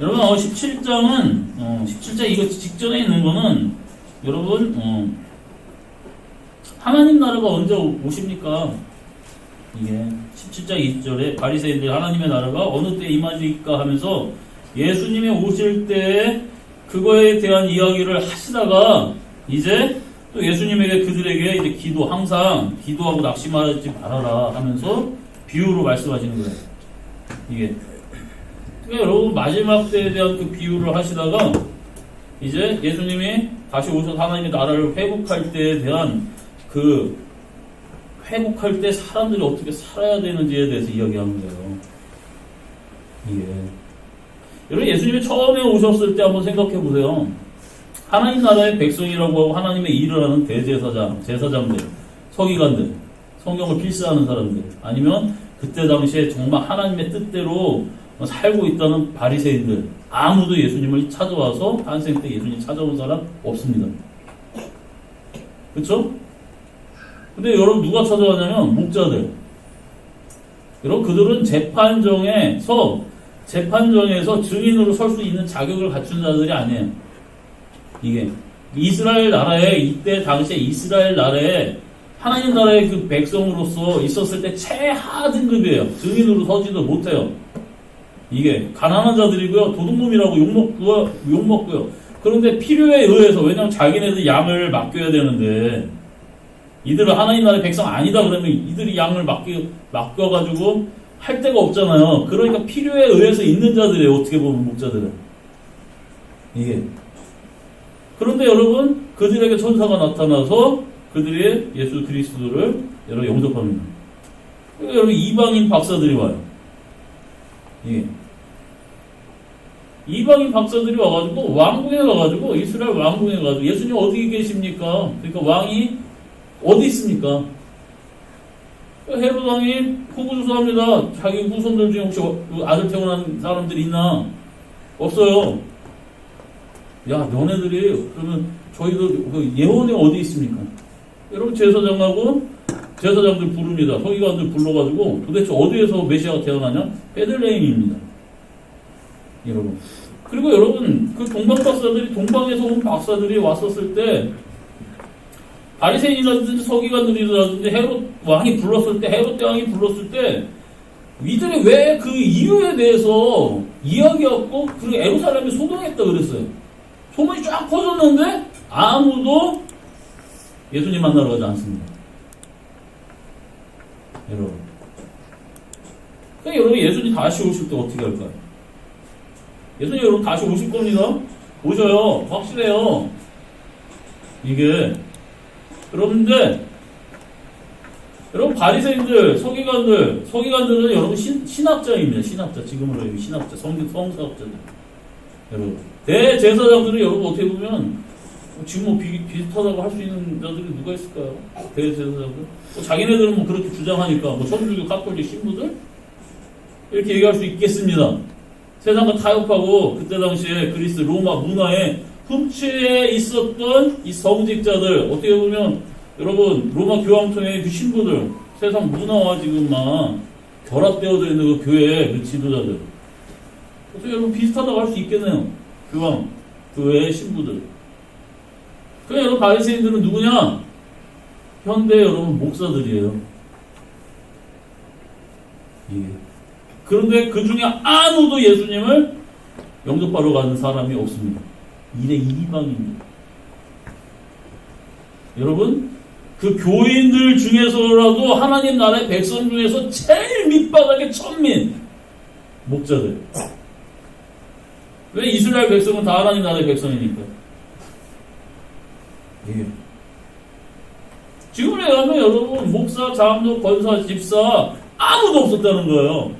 여러분 17장 이거 직전에 있는 거는 여러분 하나님 나라가 언제 오십니까? 이게 17장 20절에 바리새인들 하나님의 나라가 어느 때 임하실까 하면서 예수님이 오실 때 그거에 대한 이야기를 하시다가 이제 또 예수님에게 그들에게 이제 항상 기도하고 낙심하지 말아라 하면서 비유로 말씀하시는 거예요. 이게 그러니까 여러분 마지막 때에 대한 그 비유를 하시다가 이제 예수님이 다시 오셔서 하나님의 나라를 회복할 때에 대한 그 회복할 때 사람들이 어떻게 살아야 되는지에 대해서 이야기하는 거예요. 이게 여러분 예수님이 처음에 오셨을 때 한번 생각해 보세요. 하나님 나라의 백성이라고 하고 하나님의 일을 하는 제사장들, 서기관들, 성경을 필사하는 사람들, 아니면 그때 당시에 정말 하나님의 뜻대로 살고 있다는 바리새인들, 아무도 예수님을 찾아와서 탄생 때 예수님 찾아온 사람 없습니다. 그렇죠? 근데 여러분 누가 찾아왔냐면 목자들. 여러분 그들은 재판정에서 증인으로 설 수 있는 자격을 갖춘 자들이 아니에요. 이게 이스라엘 나라에 이때 당시에 이스라엘 나라에 하나님 나라의 그 백성으로서 있었을 때 최하 등급이에요. 증인으로 서지도 못해요. 이게 가난한 자들이고요, 도둑놈이라고 욕먹고요. 그런데 필요에 의해서, 왜냐하면 자기네들 양을 맡겨야 되는데 이들은 하나님 나라의 백성 아니다 그러면 이들이 양을 맡겨가지고 할 데가 없잖아요. 그러니까 필요에 의해서 있는 자들이에요. 어떻게 보면 목자들은. 이게. 그런데 여러분 그들에게 천사가 나타나서 그들의 예수 그리스도를 여러분 영접합니다. 그러니까 여러분 이방인 박사들이 와요. 예. 이방인 박사들이 와가지고 왕궁에 가가지고 이스라엘 왕궁에 가가지고 예수님 어디 계십니까? 그러니까 왕이 어디 있습니까? 헤롯 왕이 후보조사합니다. 자기 후손들 중에 혹시 아들 태어난 사람들이 있나? 없어요. 야, 너네들이 그러면 저희도 그 예언이 어디 있습니까? 여러분 제사장들 부릅니다. 서기관들 불러가지고 도대체 어디에서 메시아가 태어나냐? 베들레헴입니다. 여러분. 그리고 여러분 그 동방에서 온 박사들이 왔었을 때 바리새인이라든지 서기관들이라든지 헤롯 왕이 불렀을 때 이들이 왜 그 이유에 대해서 이야기했고 그리고 예루살렘에 소동했다 그랬어요. 소문이 쫙 퍼졌는데 아무도 예수님 만나러 가지 않습니다. 여러분. 그러니까 여러분 예수님 다시 오실 때 어떻게 할까요? 예수님 여러분 다시 오실 겁니다. 오셔요. 확실해요. 이게 여러분들 여러분 바리새인들 서기관들은 여러분 신학자입니다. 신학자. 지금으로 여기 신학자, 성사학자들. 여러분 대제사장들은 여러분 어떻게 보면 지금 뭐 비슷하다고 할 수 있는 자들이 누가 있을까요? 대제사장들. 자기네들은 뭐 그렇게 주장하니까 뭐 천주교 가톨릭 신부들 이렇게 얘기할 수 있겠습니다. 세상과 타협하고 그때 당시에 그리스 로마 문화에 흡취해 있었던 이 성직자들, 어떻게 보면 여러분 로마 교황청의 그 신부들, 세상 문화와 지금 막 결합되어져 있는 그 교회의 그 지도자들, 어떻게 여러분 비슷하다고 할 수 있겠네요. 교황, 교회의 신부들. 그래 여러분 바리새인들은 누구냐? 현대 여러분 목사들이에요. 예. 그런데 그 중에 아무도 예수님을 영접하러 가는 사람이 없습니다. 이래 이방입니다. 여러분 그 교인들 중에서라도 하나님 나라의 백성 중에서 제일 밑바닥의 천민 목자들. 왜 이스라엘 백성은 다 하나님 나라의 백성이니까. 예. 지금에 가면 여러분 목사, 장로, 권사, 집사 아무도 없었다는 거예요.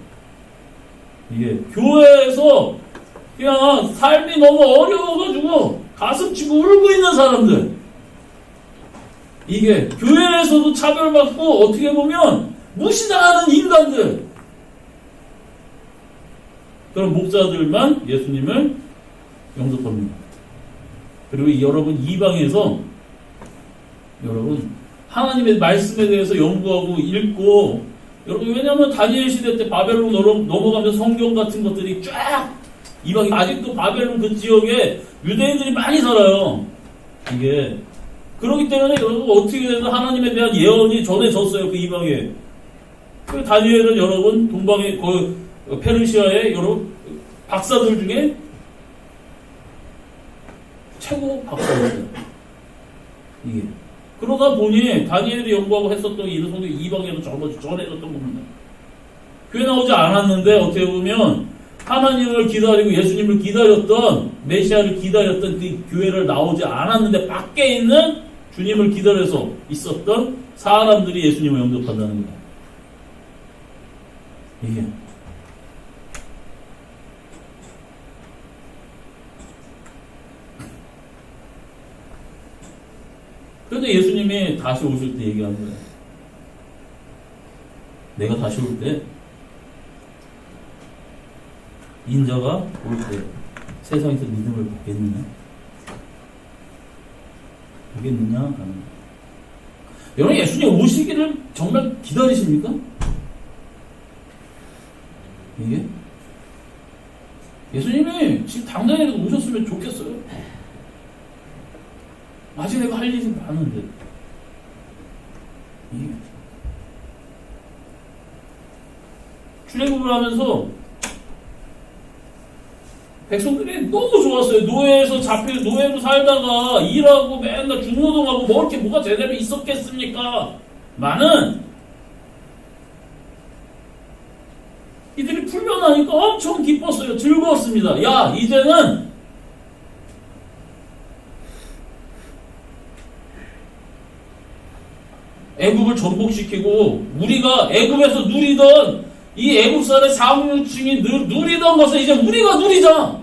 이게 교회에서 그냥 삶이 너무 어려워가지고 가슴 치고 울고 있는 사람들, 이게 교회에서도 차별받고 어떻게 보면 무시당하는 인간들, 그런 목사들만 예수님을 영접합니다. 그리고 여러분 이방에서 여러분 하나님의 말씀에 대해서 연구하고 읽고, 여러분 왜냐하면 다니엘 시대 때 바벨론 넘어가면서 성경 같은 것들이 쫙 이방이 아직도 바벨론 그 지역에 유대인들이 많이 살아요. 이게 그렇기 때문에 여러분 어떻게 해서 하나님에 대한 예언이 전해졌어요. 그 이방에. 그 다니엘은 여러분 동방의 페르시아의 여러 박사들 중에 최고 박사였어요. 이게 그러다 보니 다니엘이 연구하고 했었던 이런 성경 이방에도 전해졌던 겁니다. 교회 나오지 않았는데 어떻게 보면 하나님을 기다리고 예수님을 기다렸던 메시아를 기다렸던 그 교회를 나오지 않았는데 밖에 있는 주님을 기다려서 있었던 사람들이 예수님을 영접한다는 거예요. 이게 그런데 예수님이 다시 오실 때 얘기하는 거예요. 내가 다시 올 때 인자가 올 때 세상에서 믿음을 받겠느냐? 받겠느냐? 하는 거예요. 여러분 예수님 오시기를 정말 기다리십니까? 이게? 예수님이 지금 당장이라도 오셨으면 좋겠어요. 아직 내가 할 일이 많은데. 이게. 출애굽을 하면서 백성들이 너무 좋았어요. 노예에서 노예로 살다가 일하고 맨날 중노동하고 뭐 이렇게 뭐가 제대로 있었겠습니까? 많은 이들이 풀려나니까 엄청 기뻤어요. 즐거웠습니다. 야, 이제는 애굽을 전복시키고 우리가 애굽에서 누리던 이 애굽살의 상류층이 누리던 것을 이제 우리가 누리자.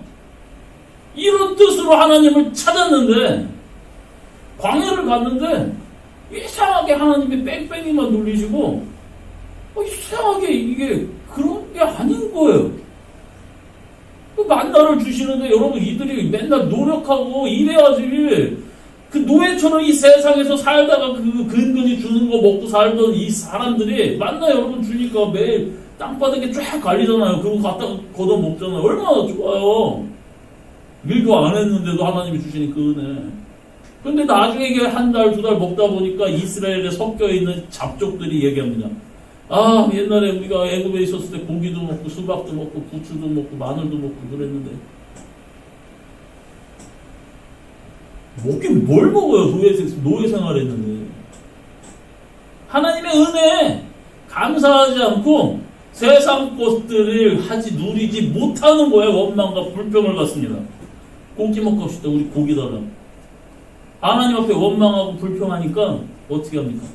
이런 뜻으로 하나님을 찾았는데 광야를 갔는데 이상하게 하나님이 뺑뺑이만 눌리시고 이상하게 이게 그런 게 아닌 거예요. 그 만나를 주시는데 여러분 이들이 맨날 노력하고 일해야지 그 노예처럼 이 세상에서 살다가 그 근근히 주는 거 먹고 살던 이 사람들이 만나 여러분 주니까 매일 땅바닥에 쫙 갈리잖아요. 그리고 갖다가 걷어 먹잖아요. 얼마나 좋아요. 일도 안 했는데도 하나님이 주시니 그 은혜. 근데 나중에 이게 한 달, 두 달 먹다 보니까 이스라엘에 섞여 있는 잡족들이 얘기합니다. 아, 옛날에 우리가 애굽에 있었을 때 고기도 먹고 수박도 먹고 부추도 먹고 마늘도 먹고 그랬는데 먹긴 뭘 먹어요. 노예 생활했는데. 하나님의 은혜에 감사하지 않고 세상 것들을 누리지 못하는 거예요. 원망과 불평을 갖습니다. 고기 먹고 싶다. 우리 고기 달라. 하나님 앞에 원망하고 불평하니까 어떻게 합니까?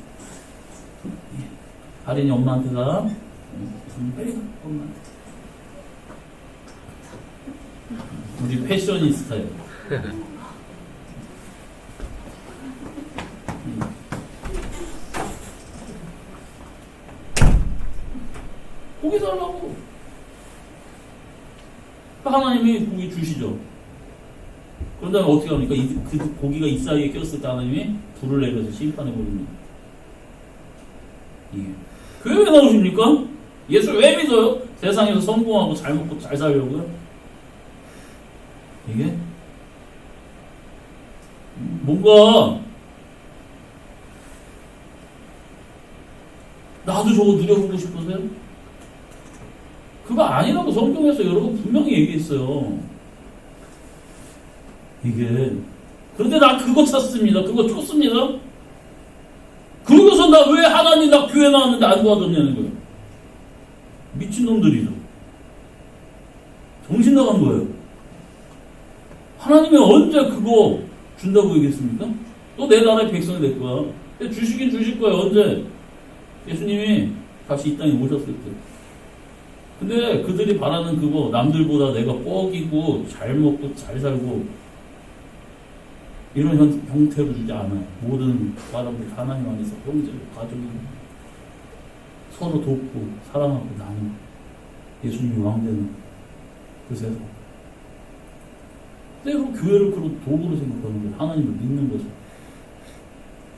할인이 엄마한테 가. 빨리 가. 엄마한테. 우리 패셔니스타예요. 고기 달라고. 하나님이 고기 주시죠. 그런 다음에 어떻게 합니까? 그 고기가 이 사이에 꼈을 때 하나님이 불을 내려서 심판해 버립니다. 예. 교회 왜 나오십니까? 예수 왜 믿어요? 세상에서 성공하고 잘 먹고 잘 살려고요? 이게? 뭔가 나도 저거 누려보고 싶으세요? 그거 아니라고 성경에서 여러분 분명히 얘기했어요. 이게 그런데 나 그거 찾습니다. 그거 쫓습니다. 그러고서 나 왜 하나님 나 교회 나왔는데 안 도와줬냐는 거예요. 미친놈들이죠. 정신 나간 거예요. 하나님이 언제 그거 준다고 얘기했습니까? 또 내 나라의 백성이 될 거야. 주시긴 주실 거예요. 언제? 예수님이 다시 이 땅에 오셨을 때. 근데 그들이 바라는 그거 남들보다 내가 뻑이고 잘 먹고 잘 살고 이런 형태로 주지 않아요. 모든 사람들 하나님 안에서 형제, 가족이 서로 돕고 사랑하고 나누고 예수님이 왕되는 그 세상. 때로 교회를 그런 도구로 생각하는 거예요. 하나님을 믿는 거죠.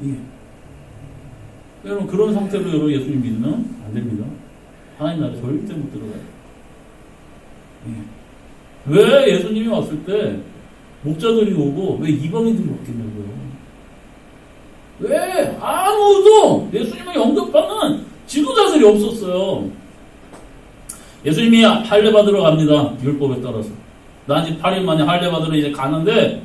이게. 여러분 그런 상태로 여러분 예수님 믿으면 안 됩니다. 하나님 나라 절대 못 들어가요. 예. 왜 예수님이 왔을 때 목자들이 오고 왜 이방인들이 왔겠냐고요. 왜 아무도 예수님을 영접하는 지도자들이 없었어요. 예수님이 할례 받으러 갑니다. 율법에 따라서. 난 이제 8일 만에 할례 받으러 이제 가는데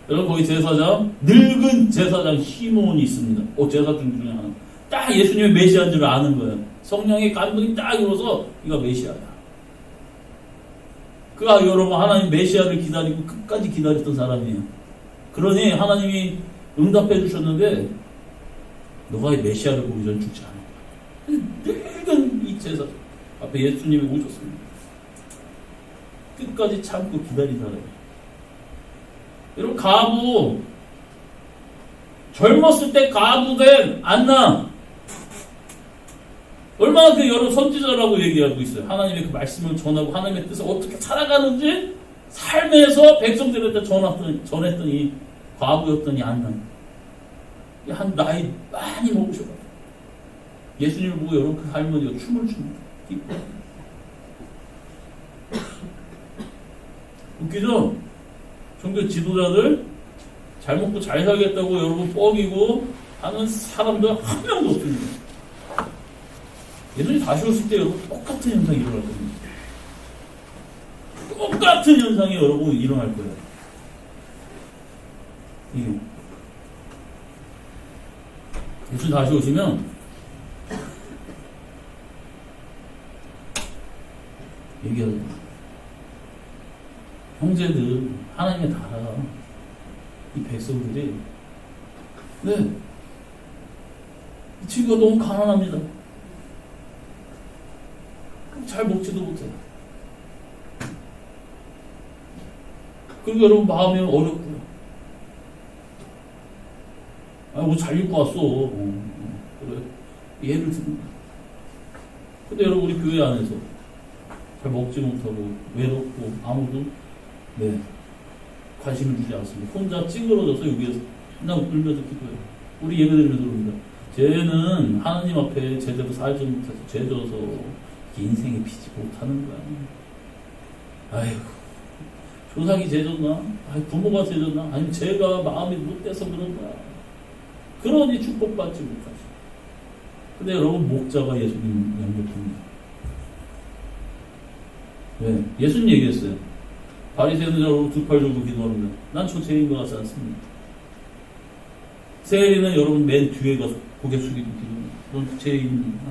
여러분 거기 제사장 늙은 제사장 시몬이 있습니다. 제사장 중에 하나. 딱 예수님의 메시아인 줄 아는 거예요. 성령의 감동이 딱 일어서 이거 메시아야. 그가 여러분 하나님 메시아를 기다리고 끝까지 기다렸던 사람이에요. 그러니 하나님이 응답해 주셨는데 너가 이 메시아를 보기 전 죽지 않을 거야. 늙은 이 제사장 앞에 예수님이 오셨습니다. 끝까지 참고 기다리다가 여러분 가부 젊었을 때 가부된 안나 얼마나 그 여러분 선지자라고 얘기하고 있어요. 하나님의 그 말씀을 전하고 하나님의 뜻을 어떻게 살아가는지 삶에서 백성들한테 전했더니 과부였더니 안나 한 나이 많이 먹으셔가지고 예수님을 보고 여러분 그 할머니가 춤을 춥니다. 웃기죠? 종교 지도자들 잘 먹고 잘 살겠다고 여러분 뻐기고 하는 사람들 한 명도 없습니다. 예수님 다시 오실 때 여러분 똑같은 현상이 일어날 겁니다. 똑같은 현상이 여러분 일어날 거예요. 이게 예수님 다시 오시면 얘기하죠. 형제들 하나님의 나라 이 백성들이 이 친구가 너무 가난합니다. 잘 먹지도 못해요. 그리고 여러분 마음이 어렵고요. 뭐 잘 입고 왔어. 그래. 예를 듭니다. 근데 여러분 우리 교회 안에서 잘 먹지 못하고 외롭고 아무도 관심을 주지 않습니다. 혼자 찡그러져서 여기에서 맨날 울면서 기도해요. 우리 예배드리면서 그럽니다. 쟤는 하나님 앞에 제대로 살지 못해서 죄져서 인생에 피지 못하는 거야. 아이고 조상이 죄졌나? 부모가 죄졌나? 아니면 제가 마음이 못돼서 그런 거야. 그러니 축복받지 못하지. 근데 여러분 목자가 예수님 영접합니다. 왜? 예수님 얘기했어요. 바리새인은 여러분 두 팔 들고 기도합니다. 난 저 죄인 것 같지 않습니다. 세리는 여러분 맨 뒤에 가서 고개 숙이고 기도합니다. 넌 죄인입니다.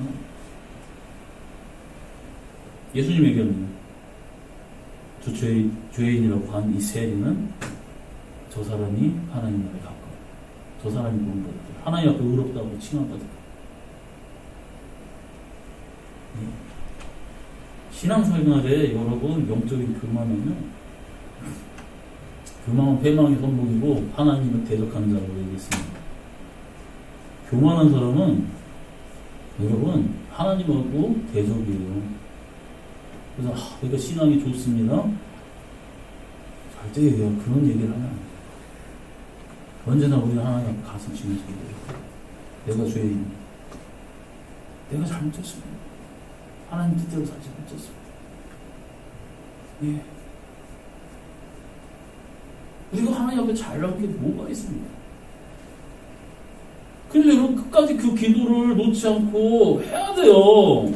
예수님 얘기합니다. 저 죄인이라고 한 이 세리는 저 사람이 하나님 나라에 가까워. 저 사람이 구원받을 때 하나님 앞에 의롭다고 칭함받을 때 신앙생활에 여러분 영적인 교만은 패망의 선봉이고 하나님을 대적하는 자라고 얘기했습니다. 교만한 사람은 여러분 하나님하고 대적이에요. 그래서 그러니까 신앙이 좋습니다. 절대 그런 얘기를 하면 안 돼요. 언제나 우리 하나님 앞에 가슴 치면서 내가 죄인입니다. 내가 잘못했습니다. 하나님 뜻대로 살지 못했습니다. 예. 우리가 하나님 앞에 잘난 게 뭐가 있습니까? 그래서 여러분 끝까지 그 기도를 놓지 않고 해야 돼요.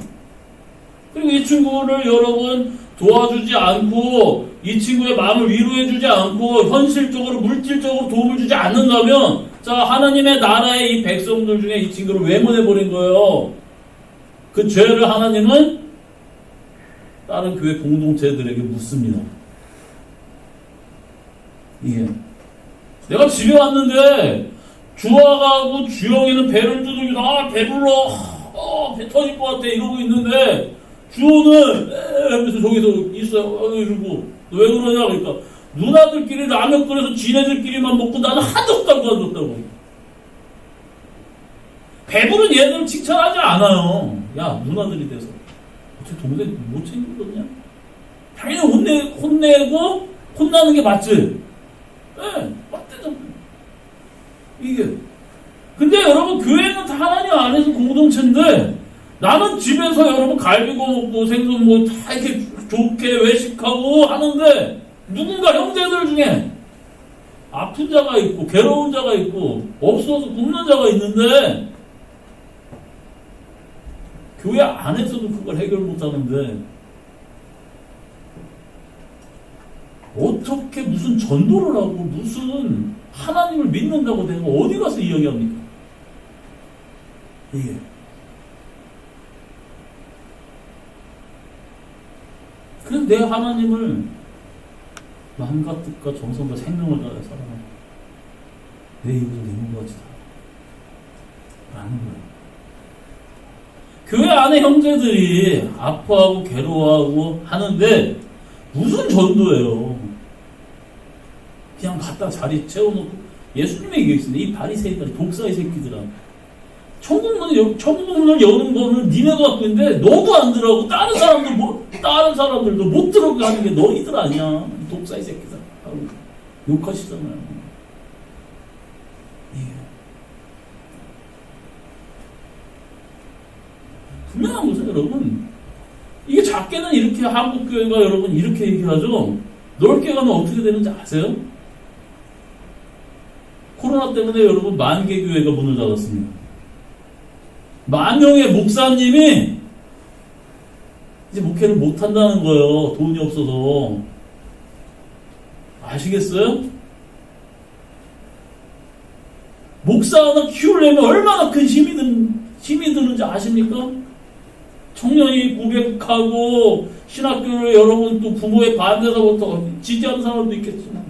그리고 이 친구를 여러분 도와주지 않고 이 친구의 마음을 위로해주지 않고 현실적으로 물질적으로 도움을 주지 않는다면 자 하나님의 나라의 이 백성들 중에 이 친구를 외면해버린 거예요. 그 죄를 하나님은 다른 교회 공동체들에게 묻습니다. 이게 내가 집에 왔는데 주아가고 주영이는 배를 두들기고 배불러 배 터질 것 같아 이러고 있는데 주호는 하면서 저기서 있어요. 이러고 왜 그러냐 그러니까 누나들끼리 라면 끓여서 지네들끼리만 먹고 나는 한도 안 줬다고. 배부른 얘들은 칭찬하지 않아요. 야 누나들이 돼서 어떻게 동생 못 챙겨줬냐? 당연히 혼내고 혼나는 게 맞지. 네, 맞대죠. 이게 근데 여러분 교회는 다 하나님 안에서 공동체인데 나는 집에서 여러분 갈비 구워 먹고 생선 뭐 다 이렇게 좋게 외식하고 하는데 누군가 형제들 중에 아픈 자가 있고 괴로운 자가 있고 없어서 굶는 자가 있는데 교회 안에서도 그걸 해결 못하는데 어떻게 무슨 전도를 하고 무슨 하나님을 믿는다고 내가 어디 가서 이야기합니까? 이게 그래서 내 하나님을 마음과 뜻과 정성과 생명을 다해 사랑하고 내 이웃을 내 몸과 같이 라는 거예요. 교회 안에 형제들이 아파하고 괴로워하고 하는데 무슨 전도예요? 그냥 갖다 자리 채워놓고 예수님이 얘기했습니다. 이 바리새인들 독사의 새끼들아. 천국문을 여는 거는 니네가 갖고 있는데 너도 안 들어가고 다른 사람들도 못 들어가게 하는 게 너희들 아니야. 독사의 새끼들. 하고 욕하시잖아요. 예. 분명한 것은 여러분, 이게 작게는 이렇게 한국교회가 여러분 이렇게 얘기하죠. 넓게 가면 어떻게 되는지 아세요? 코로나 때문에 여러분 만개교회가 문을 닫았습니다. 만 명의 목사님이 이제 목회를 못한다는 거예요. 돈이 없어서. 아시겠어요? 목사 하나 키우려면 얼마나 큰 힘이 드는지 아십니까? 청년이 고백하고 신학교를 여러분 또 부모의 반대서부터 지지하는 사람도 있겠지만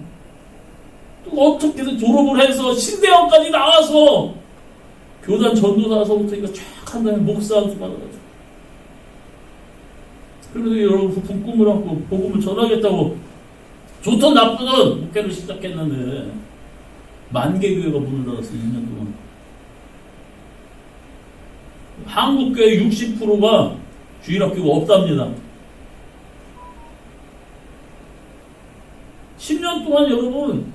또 어떻게든 졸업을 해서 신대원까지 나와서 교단 전도사서부터 이거 쫙 한 다음에 목사한테 받아가지고 그래도 여러분 부푼 꿈을 안고 복음을 전하겠다고 좋든 나쁘든 목회를 시작했는데 만개교회가 문을 닫았어요. 2년 동안. 한국교회 60%가 주일학교가 없답니다. 10년 동안 여러분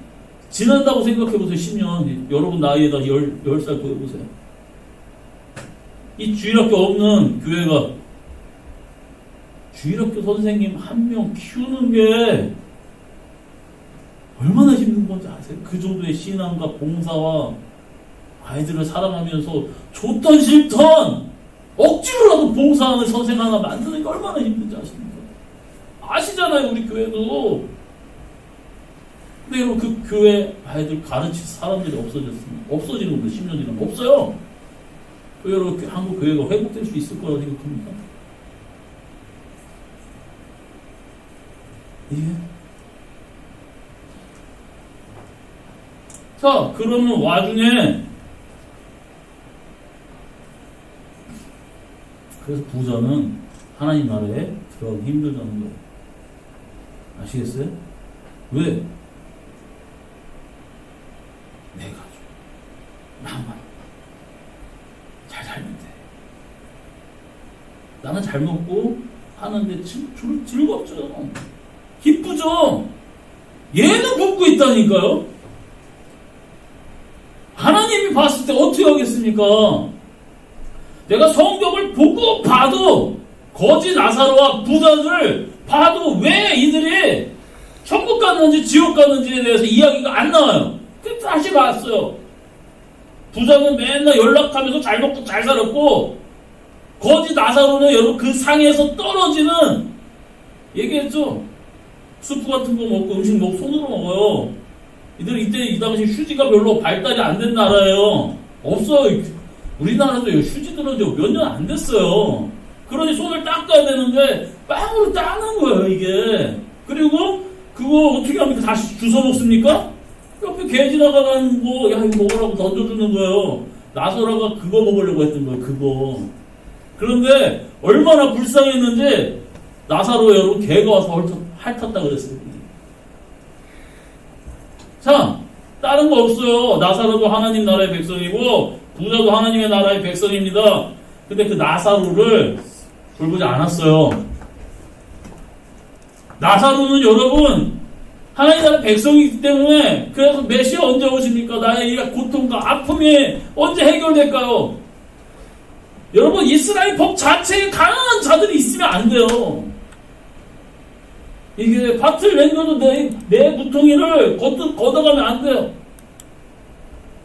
지난다고 생각해보세요. 10년. 여러분 나이에다 10살 더해보세요. 이 주일학교 없는 교회가 주일학교 선생님 한 명 키우는 게 얼마나 힘든 건지 아세요? 그 정도의 신앙과 봉사와 아이들을 사랑하면서 좋던 싫던 억지로라도 봉사하는 선생 하나 만드는 게 얼마나 힘든지 아십니까? 아시잖아요, 우리 교회도. 근데 여러분 그 교회 아이들 가르칠 사람들이 없어졌습니다. 없어지는 거예요. 10년 지나면 없어요. 여러분 한국 교회가 회복될 수 있을 거라고 생각합니까? 예. 자, 그러면 와중에 그래서 부자는 하나님 나라에 들어가기 힘들다는 거예요. 아시겠어요? 왜? 내 가족, 나만 잘 살면 돼. 나는 잘 먹고 하는데 즐겁죠. 기쁘죠. 얘는 굶고 있다니까요. 하나님이 봤을 때 어떻게 하겠습니까? 내가 성경을 보고 봐도 거지 나사로와 부자들 봐도 왜 이들이 천국 갔는지 지옥 갔는지에 대해서 이야기가 안 나와요. 그래서 다시 봤어요. 부자는 맨날 연락하면서 잘 먹고 잘 살았고 거지 나사로는 여러분 그 상에서 떨어지는 얘기했죠. 수프 같은 거 먹고 음식 먹고 손으로 먹어요. 이들 이때 이 당시 휴지가 별로 발달이 안 된 나라예요. 없어요. 우리나라도 휴지 들어온 지 몇 년 안 됐어요. 그러니 손을 닦아야 되는데 빵으로 닦는 거예요, 이게. 그리고 그거 어떻게 합니까? 다시 주워 먹습니까? 옆에 개 지나가는 거, 야, 이거 먹으라고 던져주는 거예요. 나서라가 그거 먹으려고 했던 거예요, 그거. 그런데 얼마나 불쌍했는지 나사로 여러분 개가 와서 핥았다 그랬어요. 자, 다른 거 없어요. 나사로도 하나님 나라의 백성이고 부자도 하나님의 나라의 백성입니다. 근데 그 나사로를 돌보지 않았어요. 나사로는 여러분 하나님 나라의 백성이기 때문에 그래서 메시아 언제 오십니까? 나의 이 고통과 아픔이 언제 해결될까요? 여러분 이스라엘 법 자체에 가난한 자들이 있으면 안 돼요. 이게 밭을 남겨도 내 구덩이를 걷어가면 안 돼요.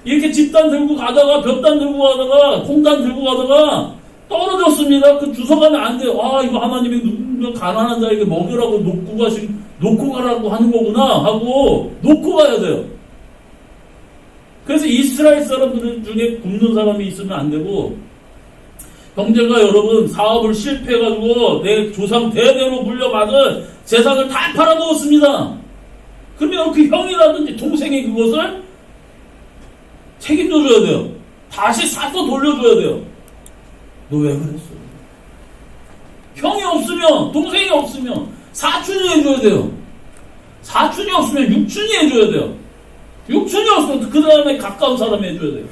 이렇게 집단 들고 가다가 볕단 들고 가다가 콩단 들고 가다가 떨어졌습니다. 그 주워가면 안 돼요. 아, 이거 하나님이 가난한 자에게 먹이라고 놓고 가라고 하는 거구나 하고 놓고 가야 돼요. 그래서 이스라엘 사람들 중에 굶는 사람이 있으면 안 되고, 형제가 여러분 사업을 실패해가지고 내 조상 대대로 물려받은 재산을 다 팔아먹었습니다. 그러면 그 형이라든지 동생이 그것을 책임져줘야 돼요. 다시 사서 돌려줘야 돼요. 너 왜 그랬어? 형이 없으면, 동생이 없으면 사촌이 해줘야 돼요. 사촌이 없으면 육촌이 해줘야 돼요. 육촌이 없으면 그 다음에 가까운 사람이 해줘야 돼요.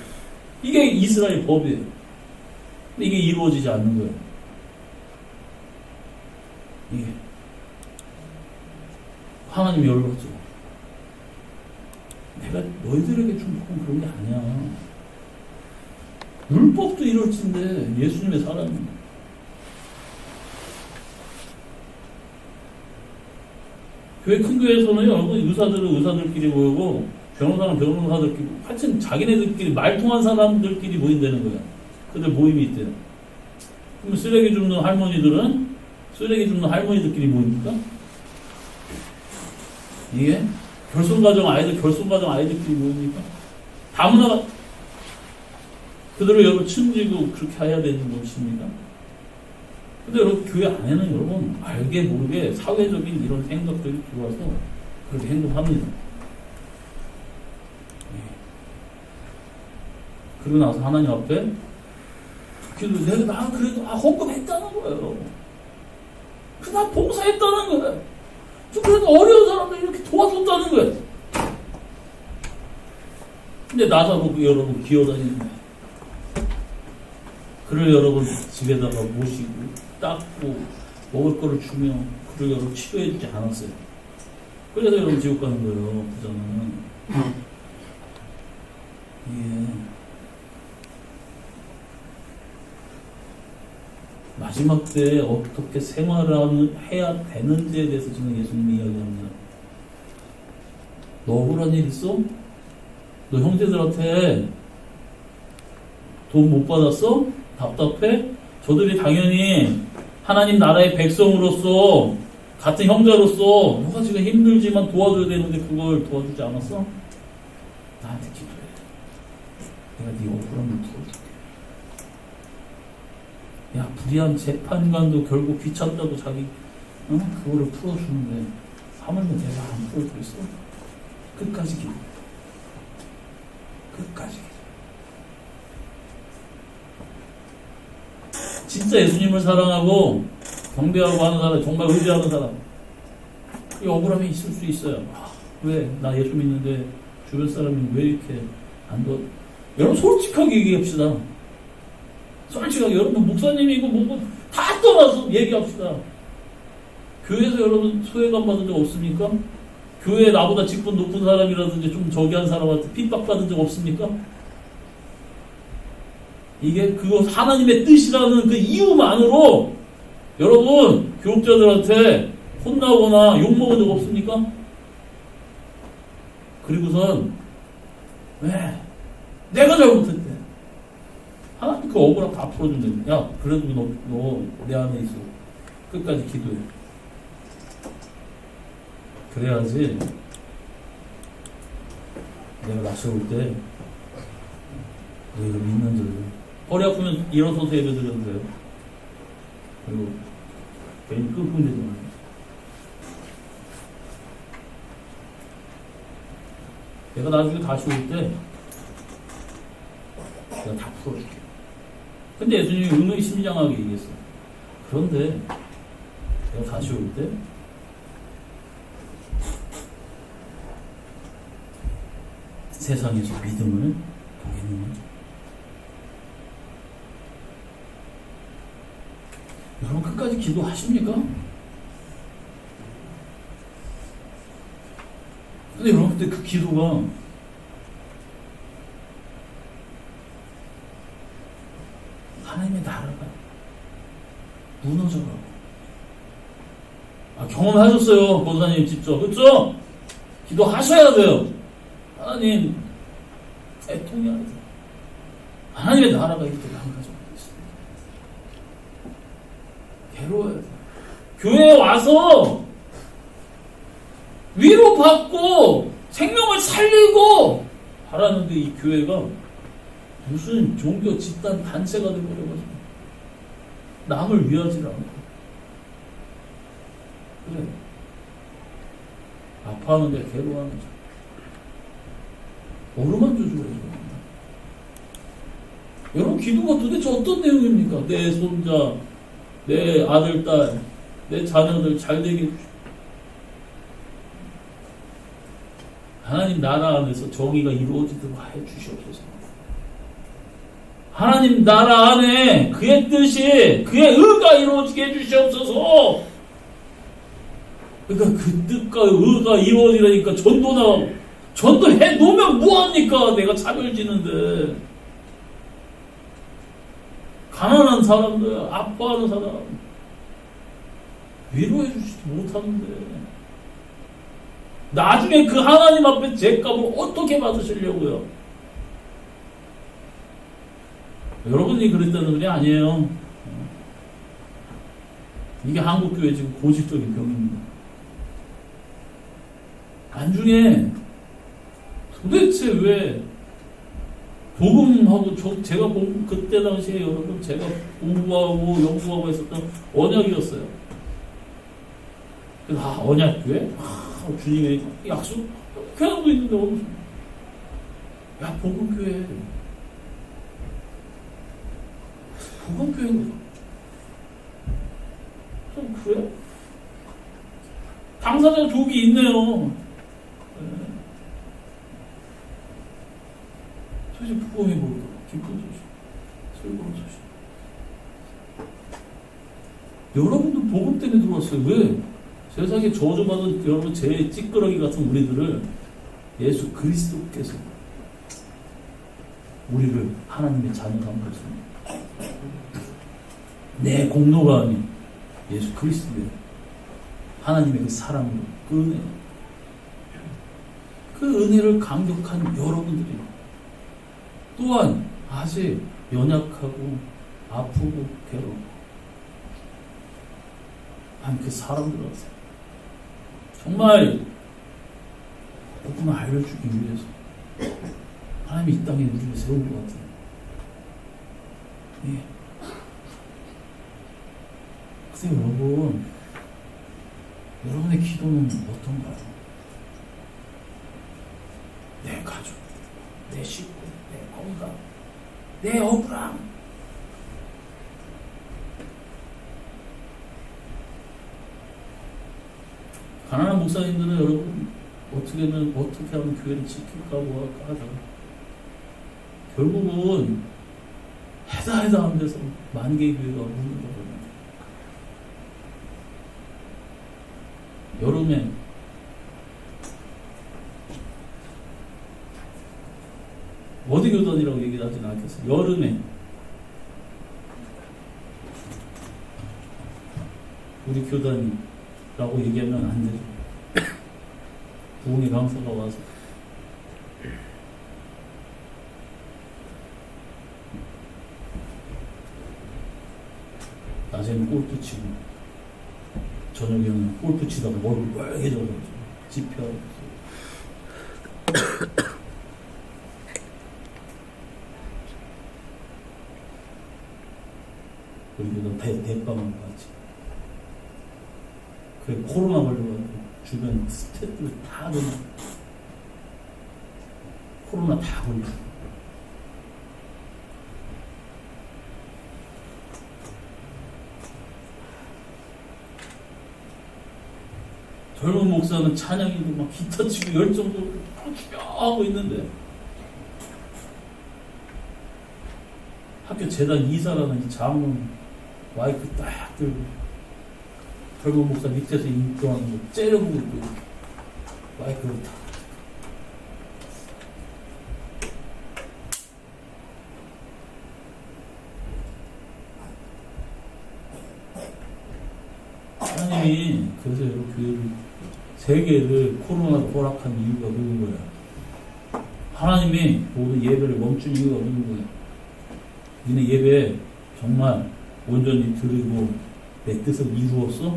이게 이스라엘 법이에요. 근데 이게 이루어지지 않는 거예요. 이게 하나님이 열받죠. 내가 너희들에게 준 복은 그런 게 아니야. 율법도 이럴진데 예수님의 사랑입니다. 큰 교회에서는요, 의사들은 의사들끼리 모이고, 변호사는 변호사들끼리, 하여튼 자기네들끼리 말통한 사람들끼리 모인다는 거야. 근데 모임이 있대요. 그럼 쓰레기 줍는 할머니들은 쓰레기 줍는 할머니들끼리 모입니까? 이게 결손가정 아이들끼리 모입니까? 다문화가 그대로 여러분 춤지고 그렇게 해야 되는 것입니까? 근데 여러분 교회 안에는 여러분 알게 모르게 사회적인 이런 생각들이 들어와서 그렇게 행동합니다. 그리고 나서 하나님 앞에 내가 그래도 헌금했다는 거예요. 나 봉사했다는 거예요. 그래도 어려운 사람들 이렇게 도와줬다는 거예요. 근데 나사로 여러분 기어다니는 거예요. 그를 여러분 집에다가 모시고 닦고 먹을 거를 주며 그를 여러분 치료해주지 않았어요. 그래서 여러분 지옥 가는 거예요. 부자는. 예. 마지막 때에 어떻게 생활을 해야 되는지에 대해서 저는 예수님이 이야기합니다. 너 억울한 일 있어? 너 형제들한테 돈 못 받았어? 답답해? 저들이 당연히 하나님 나라의 백성으로서 같은 형제로서 너가 지금 힘들지만 도와줘야 되는데 그걸 도와주지 않았어? 나한테 기도해. 내가 네 억울함을 풀어줄게. 야, 불의한 재판관도 결국 귀찮다고 자기 그거를 풀어주는데 하물며 내가 안 풀어주겠어? 끝까지 기도. 끝까지 기도. 진짜 예수님을 사랑하고 경배하고 하는 사람, 정말 의지하는 사람, 이 억울함이 있을 수 있어요. 왜? 나 예수 믿는데 주변 사람이 왜 이렇게 안 도? 여러분 솔직하게 얘기합시다. 솔직하게 여러분 목사님이고 뭐고 다 떠나서 얘기합시다. 교회에서 여러분 소외감 받은 적 없습니까? 교회에 나보다 직분 높은 사람이라든지 좀 저기한 사람한테 핍박받은 적 없습니까? 이게 그거 하나님의 뜻이라는 그 이유만으로 여러분 교육자들한테 혼나거나 욕먹은 적 없습니까? 그리고선 왜? 내가 잘못했대. 하나님 그 억울함 다 풀어준대. 야, 그래도 너 내 안에 있어. 끝까지 기도해. 그래야지 내가 낯을 올 때 너희가 믿는 줄. 허리 아프면 일어서서 예배 드려도 돼요. 그리고 괜히 끙끙대지 말고. 내가 나중에 다시 올 때 내가 다 풀어줄게. 근데 예수님이 의미심장하게 얘기했어. 그런데 내가 다시 올 때 세상에서 믿음을 보겠느냐? 여러분 끝까지 기도하십니까? 근데 여러분 그때 그 기도가 하나님의 나라가 무너져가고 경험하셨어요, 권사님 직접. 그렇죠? 기도하셔야 돼요. 하나님, 애통해야 돼요. 하나님의 나라가 이렇게 망가져 있습니다. 괴로워야 돼요. 교회에 와서 위로받고 생명을 살리고 하라는데 이 교회가 무슨 종교 집단 단체가 되어버려가지고 남을 위하지 않고 그래 아파하는데 괴로워하는 자 어루만져 줘야죠. 여러분 기도가 도대체 어떤 내용입니까? 내 손자, 내 아들, 딸, 내 자녀들 잘 되게 해주시고 하나님 나라 안에서 정의가 이루어지도록 하여 주시옵소서. 하나님 나라 안에 그의 뜻이 그의 의가 이루어지게 해주시옵소서. 그러니까 그 뜻과 의가 이루어지려니까 전도해 놓으면 뭐합니까? 내가 차별지는데 가난한 사람들 아파하는 사람 위로해 주지도 못하는데 나중에 그 하나님 앞에 죗값을 어떻게 받으시려고요? 여러분이 그랬다는 소리 아니에요. 이게 한국교회 지금 고질적인 병입니다. 나중에 도대체 왜 복음하고 제가 그때 당시에 여러분 제가 공부하고 연구하고 했었던 언약이었어요. 언약교회? 주님의 약속? 교회도 있는데 어디서? 야 복음교회 복음교회인가? 좀 그래요? 당사자 족이 있네요. 도대체 복음이 뭘까? 기쁜 소식, 슬픈 소식. 여러분도 복음 때문에 들어왔어요. 왜? 세상에 저주받은 여러분 제 찌끄러기 같은 우리들을 예수 그리스도께서 우리를 하나님의 자녀로 한 것입니다. 내 공로가 아닌 예수 그리스도의 하나님의 그 사랑으로 그 은혜를 감격한 여러분들이 또한 아직 연약하고 아프고 괴로워 한 그 사람들한테 정말 복음을 알려주기 위해서 하나님이 이 땅에 우리를 세운 것 같아요. 예. 근데 여러분의 기도는 어떤가요? 내 가족, 내 식구, 내 건강, 내 억울함. 가난한 목사님들은 여러분 어떻게 하면 교회를 지킬까 뭐할까 하다가 결국은 해다 한 데서 만개의 교회가 묵는 거거든요. 여름에 어디 교단이라고 얘기를 하진 않겠어요. 여름에 우리 교단이라고 얘기하면 안 되죠. 부흥의 강사가 와서 낮에는 골프 치고 저녁에는 골프 치다가 머리를 빨개져가지고 집회하고 그리고 대빵을 가지. 그래 코로나 걸려가지고 주변 스태프들 다 그냥 코로나 다 걸리고 젊은 목사는 찬양이고 막 기타 치고 열정적으로 하고 있는데 학교 재단 이사라는 이 장로는 마이크 딱 들고 젊은 목사 밑에서 인도하는 거 째려보고 있고 마이크를 탁 하나님이 그래서 여러분 교회를 세 개를 코로나로 허락한 이유가 그런 거야. 하나님이 모든 예배를 멈춘 이유가 그런 거야. 니네 예배 정말 온전히 드리고 내 뜻을 이루었어?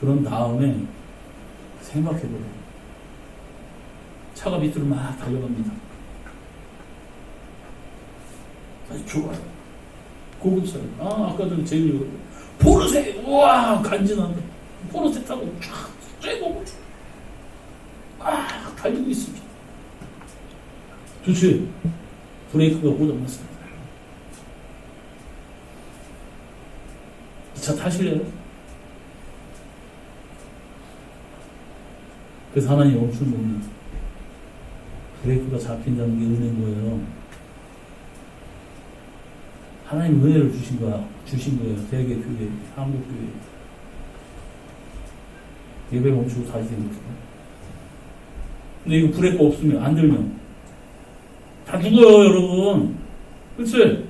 그런 다음에 생각해보라. 차가 밑으로 막 달려갑니다. 아주 좋아요. 고급차요. 아까 전에 제일 포르쉐! 우와! 간지난다. 포르쉐 타고 쫙 쬐고 막 달리고 있습니다. 좋지? 브레이크가 고장났습니다. 이 차 타실래요? 그래서 하나님 멈춘 겁니다. 브레이크가 잡힌다는 게 은혜인 거예요. 하나님 은혜를 주신 거예요. 대개 교회, 한국 교회. 예배 멈추고 다시 생겼어요. 근데 이거 브레이크 없으면, 안 들면 다 죽어요, 여러분. 그치?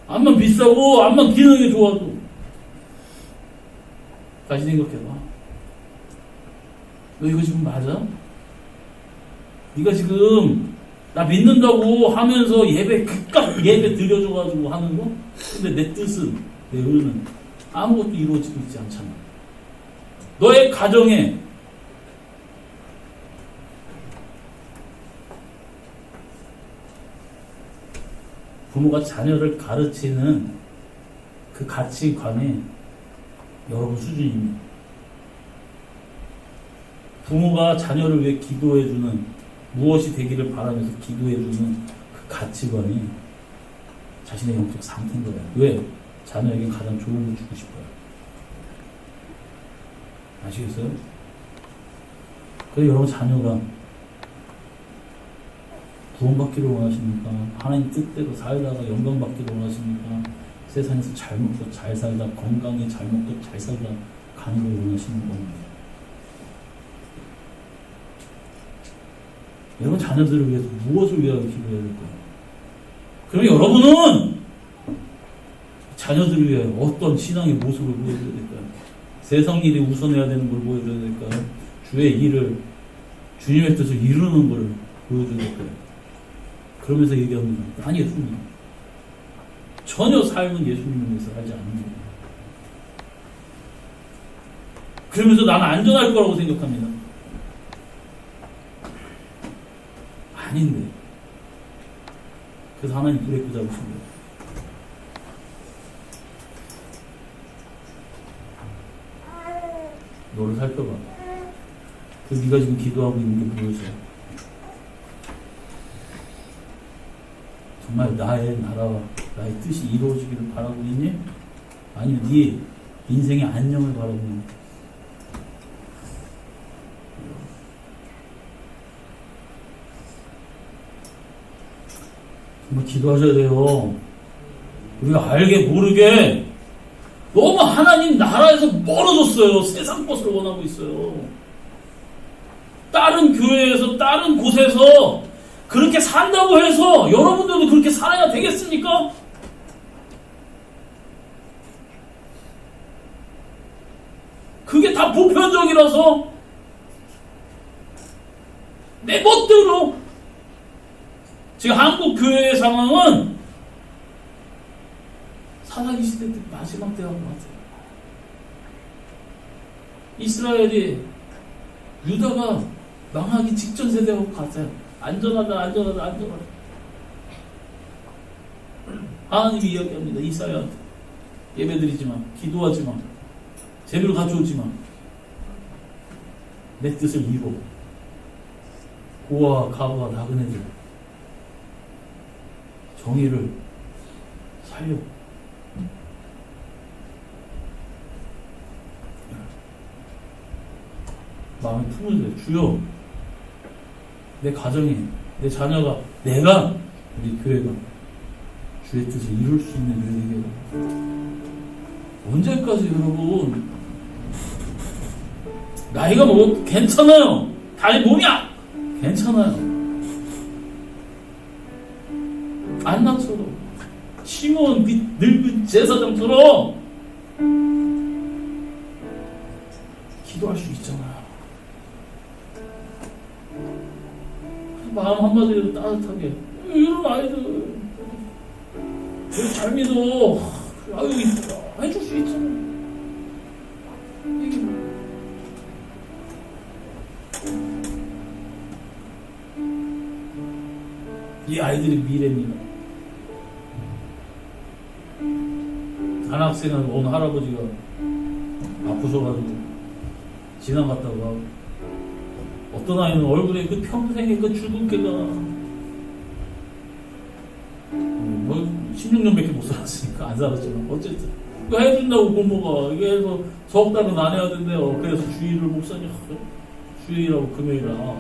암만 비싸고, 암만 기능이 좋아도. 다시 생각해봐. 너 이거 지금 맞아? 네가 지금 나 믿는다고 하면서 그깟 예배 드려줘가지고 하는 거? 근데 내 뜻은, 내 의는 아무것도 이루어지고 있지 않잖아. 너의 가정에 부모가 자녀를 가르치는 그 가치관이 여러분 수준입니다. 부모가 자녀를 위해 기도해주는, 무엇이 되기를 바라면서 기도해주는 그 가치관이 자신의 영적 상태인 거예요. 왜? 자녀에게 가장 좋은 걸 주고 싶어요. 아시겠어요? 그래서 여러분 자녀가 구원받기를 원하십니까? 하나님 뜻대로 살다가 영광받기를 원하십니까? 세상에서 잘 먹고 잘 살다, 건강히 잘 먹고 잘 살다 가는 걸 원하시는 겁니다. 여러분 자녀들을 위해서 무엇을 위하여 기도해야 될까요? 그럼 여러분은 자녀들을 위해 어떤 신앙의 모습을 보여줘야 될까요? 세상 일이 우선해야 되는 걸 보여줘야 될까요? 주의 일을, 주님의 뜻을 이루는 걸 보여줘야 될까요? 그러면서 얘기합니다. 아니, 예수님. 전혀 삶은 예수님을 위해서 하지 않는 거예요. 그러면서 나는 안전할 거라고 생각합니다. 아닌데. 그래서 하나님 브레이크 잡으신 거예요. 너를 살펴봐. 그 네가 지금 기도하고 있는 게 무엇이야? 정말 나의 나라와 나의 뜻이 이루어지기를 바라고 있니? 아니면 네 인생의 안녕을 바라고 있니? 정말 기도하셔야 돼요. 우리가 알게 모르게 너무 하나님 나라에서 멀어졌어요. 세상 것을 원하고 있어요. 다른 교회에서, 다른 곳에서 그렇게 산다고 해서 여러분들도 그렇게 살아야 되겠습니까? 그게 다 보편적이라서 내 멋대로. 지금 한국 교회의 상황은 사사기 시대 때 마지막 때와 같아요. 이스라엘이 유다가 망하기 직전 세대하고 같아요. 안전하다. 하나님이 이야기합니다. 이사야한테. 예배드리지만, 기도하지만, 재물을 가져오지만, 내 뜻을 이루어. 고아와 가부와 나그네들 정의를 살려. 마음에 품을 때 주여, 내 가정이, 내 자녀가, 내가, 우리 교회가 주의 뜻을 이룰 수 있는 일이 언제까지 여러분 나이가 뭐 괜찮아요. 다리 몸이야 괜찮아요. 안나처럼 시몬 늙은 제사장처럼 기도할 수 있잖아요. 마음 한마디로 따뜻하게 이런 아이들 잘 믿어. 아유 이쁘다. 해줄 수 있잖아. 이게 이 아이들의 미래입니다. 한 학생은 어느 할아버지가 아프셔가지고 지나갔다가 어떤 아이는 얼굴에 그 평생의 그 주근깨가 뭐 16년밖에 못 살았으니까 안 살았지만 어쨌든 이거 해준다고 고모가 이게 해서 석 달은 안 해야 된대요. 그래서 주일을 목사님 주일하고 금요일이라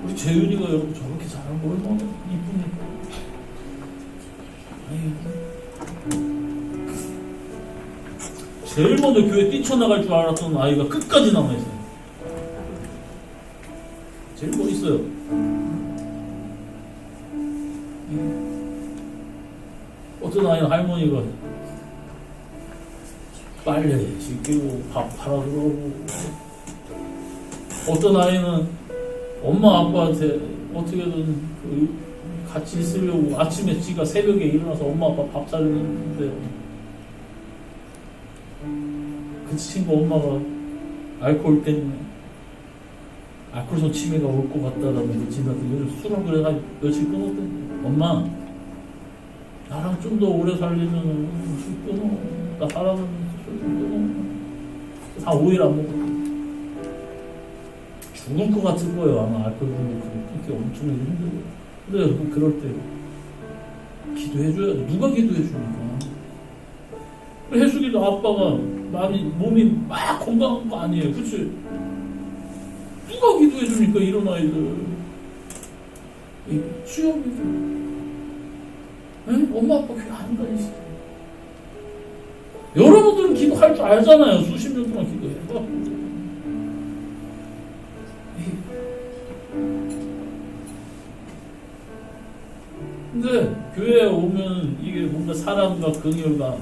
우리 재윤이가 여러분 저렇게 잘하는 거 얼마나 이쁘니까. 제일 먼저 교회 뛰쳐나갈 줄 알았던 아이가 끝까지 남아있어요. 제일 멋있어요. 어떤 아이는 할머니가 빨래 씻기고 밥 팔아 들어오고, 어떤 아이는 엄마 아빠한테 어떻게든 같이 있으려고 아침에 지가 새벽에 일어나서 엄마 아빠 밥 사주는데 그 친구 엄마가 알코올 때문에 알코올성 치매가 올 것 같다라면서 지나서 요즘 술을 그래 한 며칠 끊었대. 엄마 나랑 좀 더 오래 살려면 술 끊어. 나 사랑하면서 술 끊어. 한 5일 안 먹었대. 죽을 것 같을 거예요. 아마 알코올 끊기 엄청 힘들고. 근데 여러분 그럴 때 기도해줘야 돼. 누가 기도해줍니까? 해수기도 아빠가 많이 몸이 막 건강한 거 아니에요. 그치? 누가 기도해줍니까? 이런 아이들 수영이죠. 엄마 아빠 교회 안 다니시죠? 여러분들은 기도할 줄 알잖아요. 수십 년 동안 기도해요. 근데 교회에 오면 이게 뭔가 사랑과 긍휼과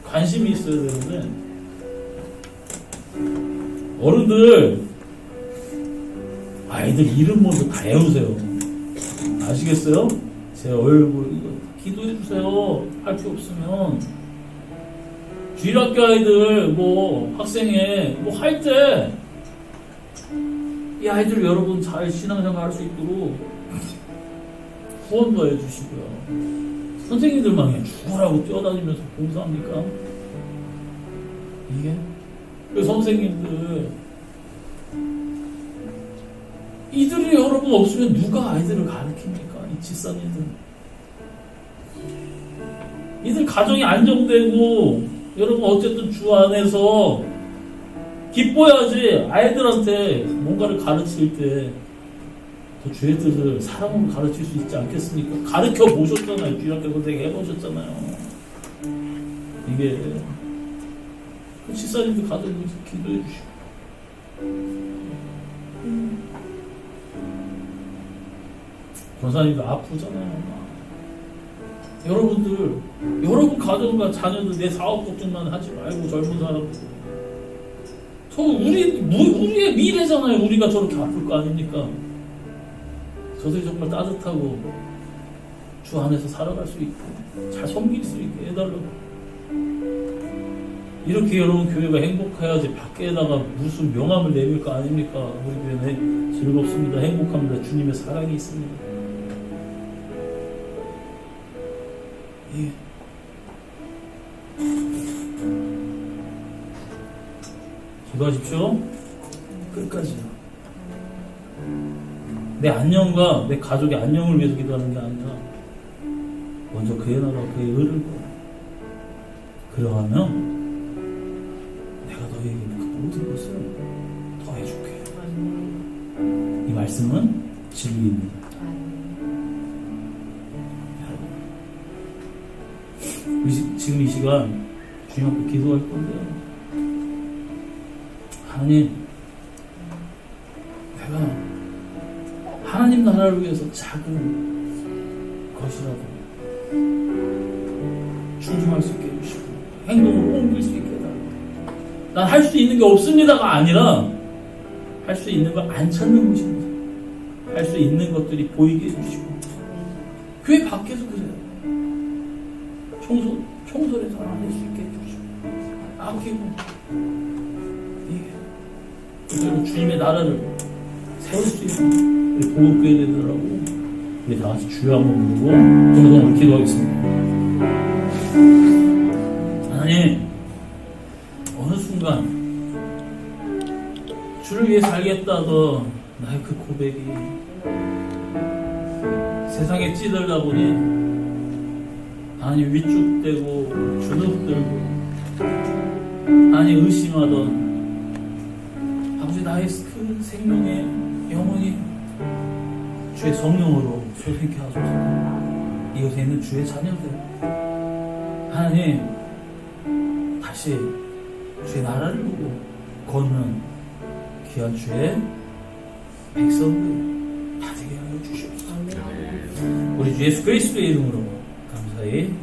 관심이 있어야 되는데, 어른들 아이들 이름 먼저 다 외우세요. 아시겠어요? 제 얼굴 이거 기도해 주세요. 할 필요 없으면 주일학교 아이들 뭐 학생회 뭐 할 때 이 아이들 여러분 잘 신앙생활 할 수 있도록 후원도 해주시고요. 선생님들만 그냥 죽으라고 뛰어다니면서 봉사합니까? 이게? 그 선생님들 이들이 여러분 없으면 누가 아이들을 가르칩니까? 이 집사님들 이들 가정이 안정되고 여러분 어쨌든 주 안에서 기뻐야지 아이들한테 뭔가를 가르칠 때 그 주의 뜻을 사랑으로 가르칠 수 있지 않겠습니까? 가르쳐 보셨잖아요. 주일학교 선생 해보셨잖아요. 이게 그 집사님들 가정에서 기도해 주시고 권사님도 아프잖아요. 여러분들 여러분 가정과 자녀들 내 사업 걱정만 하지 말고 젊은 사람들 우리의 미래잖아요. 우리가 저렇게 아플 거 아닙니까? 저들이 정말 따뜻하고 주 안에서 살아갈 수 있고 잘 섬길 수 있게 해달라고. 이렇게 여러분 교회가 행복해야지 밖에다가 무슨 명함을 내밀 거 아닙니까? 우리 교회는 즐겁습니다. 행복합니다. 주님의 사랑이 있습니다. 예. 기도하십시오. 끝까지요. 내 안녕과 내 가족의 안녕을 위해서 기도하는 게 아니라 먼저 그의 나라와 그의 의를 구하라. 그러하면 내가 너희에게 그 모든 것을 더해줄게. 이 말씀은 진리입니다. 지금 이 시간 주님 앞에 기도할 건데요. 하나님, 내가 하나님 나라를 위해서 작은 것이라도 충성할 수 있게 해주시고 행동으로 옮길 수 있게 해달라고. 난 할 수 있는 게 없습니다가 아니라 할 수 있는 걸 안 찾는 것입니다. 할 수 있는 것들이 보이게 해주시고 교회 밖에서 그래요. 청소를 잘 안 할 수 있게 해주시고 아끼고 그대로 주님의 나라를 세울 수 있는 우리 보급교회되더라고. 우리 다 같이 주여 한번 부르고 오늘 기도하겠습니다. 하나님, 어느 순간 주를 위해 살겠다던 나의 그 고백이 세상에 찌들다 보니 하나님 위축되고 주눅들고 하나님 의심하던 아버지 나의 그 생명에 영원히 주의 성령으로 소생케 하소서. 이곳에 있는 주의 자녀들 하나님 다시 주의 나라를 보고 걷는 귀한 주의 백성들 다 되게 하여 주시옵소서. 우리 주 예수 그리스도의 이름으로 감사히